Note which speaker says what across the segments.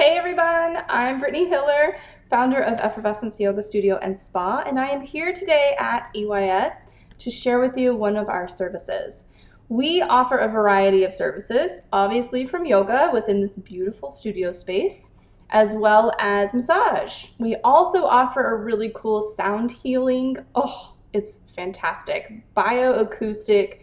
Speaker 1: Hey everyone, I'm Brittany Hiller, founder of Effervescence Yoga Studio and Spa, and I am here today at EYS to share with you one of our services. We offer a variety of services, obviously from yoga within this beautiful studio space, as well as massage. We also offer a really cool sound healing. Oh, it's fantastic. Bioacoustic.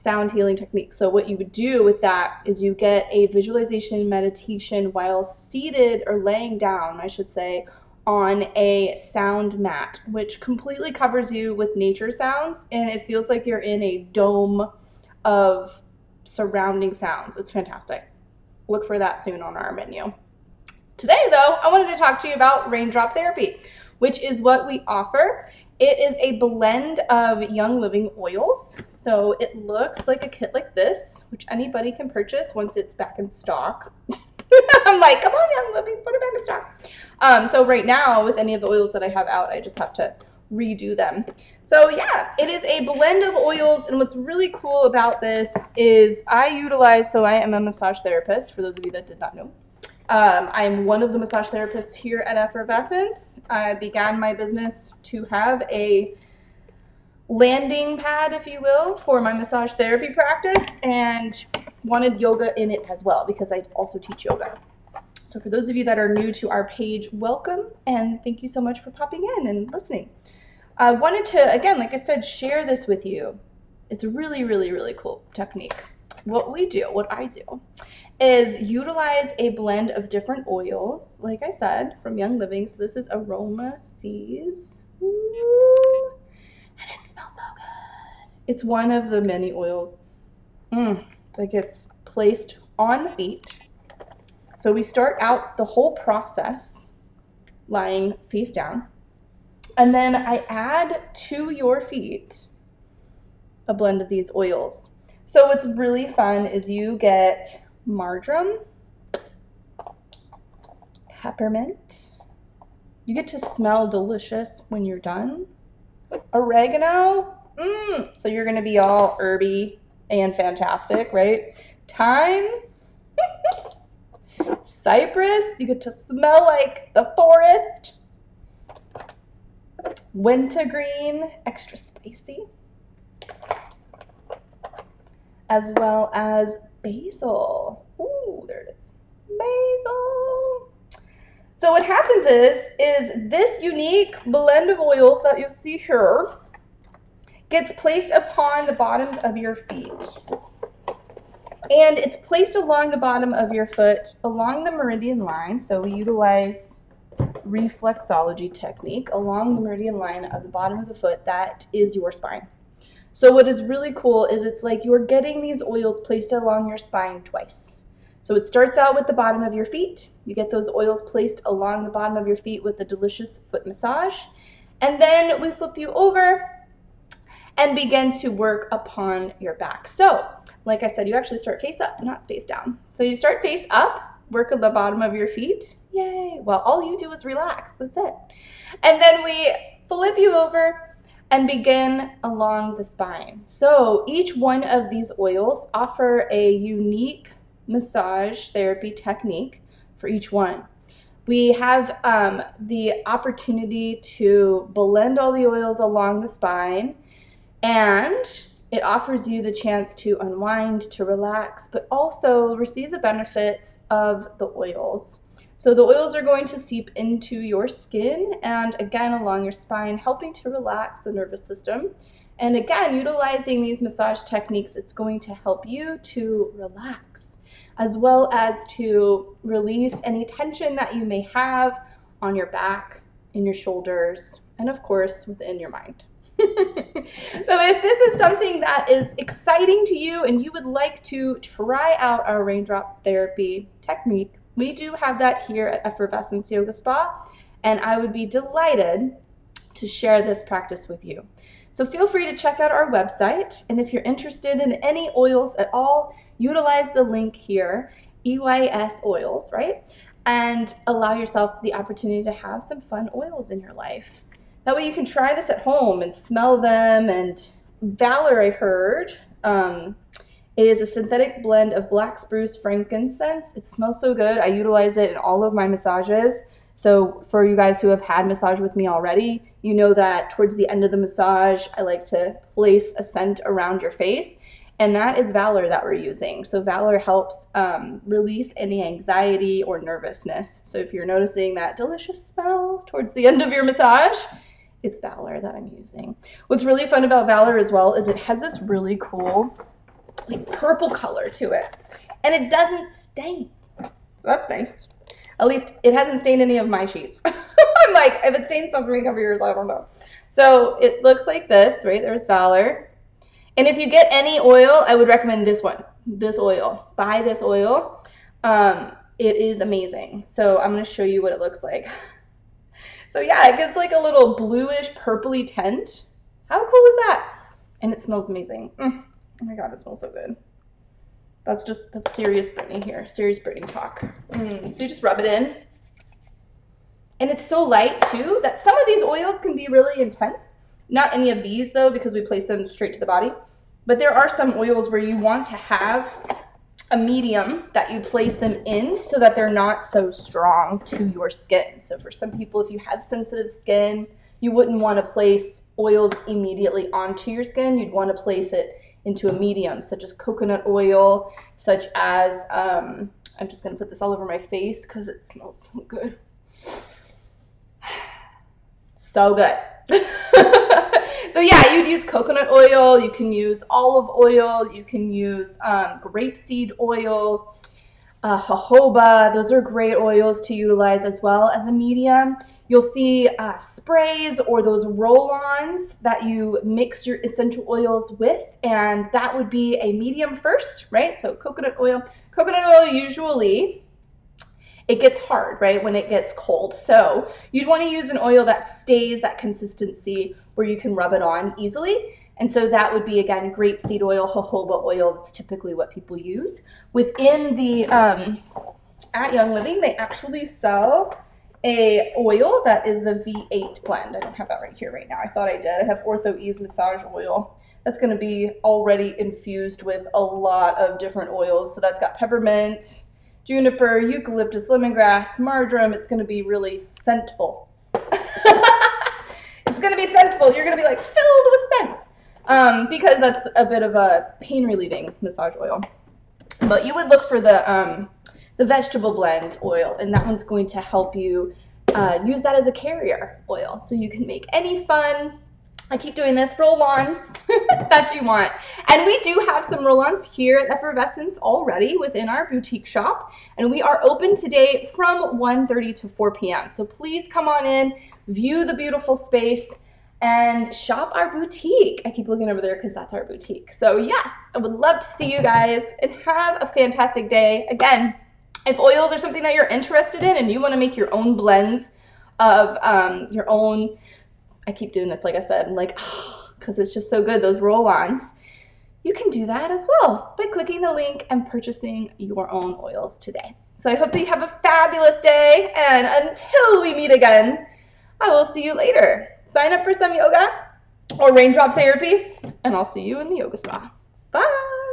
Speaker 1: Sound healing technique. So what you would do with that is you get a visualization meditation while seated or laying down, I should say, on a sound mat, which completely covers you with nature sounds, and it feels like you're in a dome of surrounding sounds. It's fantastic. Look for that soon on our menu. Today, though, I wanted to talk to you about Raindrop therapy, which is what we offer. It is a blend of Young Living oils. So it looks like a kit like this, which anybody can purchase once it's back in stock. I'm like, come on, Young Living, put it back in stock. So right now, with any of the oils that I have out, I just have to redo them. So yeah, it is a blend of oils, and what's really cool about this is I am a massage therapist, for those of you that did not know. I'm one of the massage therapists here at Effervescence. I began my business to have a landing pad, if you will, for my massage therapy practice, and wanted yoga in it as well because I also teach yoga. So for those of you that are new to our page, welcome, and thank you so much for popping in and listening. I wanted to, again, like I said, share this with you. It's a really, really, really cool technique. What I do, is utilize a blend of different oils, like I said, from Young Living. So this is Aroma Seas. Ooh, and it smells so good. It's one of the many oils that gets placed on the feet. So we start out the whole process lying face down, and then I add to your feet a blend of these oils. So what's really fun is you get marjoram, peppermint. You get to smell delicious when you're done. Oregano. So you're going to be all herby and fantastic, right? Thyme. Cypress. You get to smell like the forest. Wintergreen. Extra spicy. As well as basil. Ooh, there it is. Basil. So what happens is this unique blend of oils that you see here gets placed upon the bottoms of your feet. And it's placed along the bottom of your foot, along the meridian line. So we utilize reflexology technique along the meridian line of the bottom of the foot. That is your spine. So what is really cool is it's like you're getting these oils placed along your spine twice. So it starts out with the bottom of your feet. You get those oils placed along the bottom of your feet with a delicious foot massage. And then we flip you over and begin to work upon your back. So, like I said, you actually start face up, not face down. So you start face up, work at the bottom of your feet. Yay. Well, all you do is relax. That's it. And then we flip you over and begin along the spine. So each one of these oils offer a unique massage therapy technique for each one. We have the opportunity to blend all the oils along the spine, and it offers you the chance to unwind, to relax, but also receive the benefits of the oils. So the oils are going to seep into your skin and again along your spine, helping to relax the nervous system. And again, utilizing these massage techniques, it's going to help you to relax, as well as to release any tension that you may have on your back, in your shoulders, and of course within your mind. So if this is something that is exciting to you and you would like to try out our Raindrop therapy technique, we do have that here at Effervescence YogaSpa, and I would be delighted to share this practice with you. So feel free to check out our website, and if you're interested in any oils at all, utilize the link here, EYS oils, right? And allow yourself the opportunity to have some fun oils in your life. That way you can try this at home and smell them. And Valor, I heard, It is a synthetic blend of black spruce frankincense. It smells so good. I utilize it in all of my massages. So for you guys who have had massage with me already, you know that towards the end of the massage, I like to place a scent around your face. And that is Valor that we're using. So Valor helps release any anxiety or nervousness. So if you're noticing that delicious smell towards the end of your massage, it's Valor that I'm using. What's really fun about Valor as well is it has this really cool like purple color to it, and it doesn't stain, so that's nice. At least it hasn't stained any of my sheets. I'm like, if it stains something over yours, I don't know. So it looks like this, right? There's Valor. And if you get any oil, I would recommend this one, this oil. Buy this oil. It is amazing. So I'm going to show you what it looks like. So yeah, it gives like a little bluish purpley tint. How cool is that? And it smells amazing. Oh my God, it smells so good. That's serious Brittany here. Serious Brittany talk. So you just rub it in. And it's so light too that some of these oils can be really intense. Not any of these though, because we place them straight to the body. But there are some oils where you want to have a medium that you place them in so that they're not so strong to your skin. So for some people, if you have sensitive skin, you wouldn't want to place oils immediately onto your skin. You'd want to place it into a medium, such as coconut oil, such as, I'm just going to put this all over my face because it smells so good. So good. So yeah, you'd use coconut oil, you can use olive oil, you can use grapeseed oil, jojoba. Those are great oils to utilize as well as a medium. You'll see sprays or those roll-ons that you mix your essential oils with, and that would be a medium first, right? So coconut oil. Coconut oil usually, it gets hard, right, when it gets cold. So you'd want to use an oil that stays that consistency where you can rub it on easily. And so that would be, again, grapeseed oil, jojoba oil. That's typically what people use. Within the, at Young Living, they actually sell a oil that is the V8 blend. I don't have that right here right now. I thought I did. I have Ortho Ease massage oil. That's going to be already infused with a lot of different oils. So that's got peppermint, juniper, eucalyptus, lemongrass, marjoram. It's going to be really scentful. It's going to be scentful. You're going to be like filled with scents because that's a bit of a pain relieving massage oil. But you would look for the vegetable blend oil, and that one's going to help you use that as a carrier oil. So you can make any fun, I keep doing this, roll-ons that you want. And we do have some roll-ons here at Effervescence already within our boutique shop. And we are open today from 1:30 to 4 p.m. So please come on in, view the beautiful space, and shop our boutique. I keep looking over there because that's our boutique. So yes, I would love to see you guys and have a fantastic day. Again, if oils are something that you're interested in and you want to make your own blends of your own, I keep doing this, like I said, like, because it's just so good, those roll-ons, you can do that as well by clicking the link and purchasing your own oils today. So I hope that you have a fabulous day, and until we meet again, I will see you later. Sign up for some yoga or raindrop therapy, and I'll see you in the yoga spa. Bye!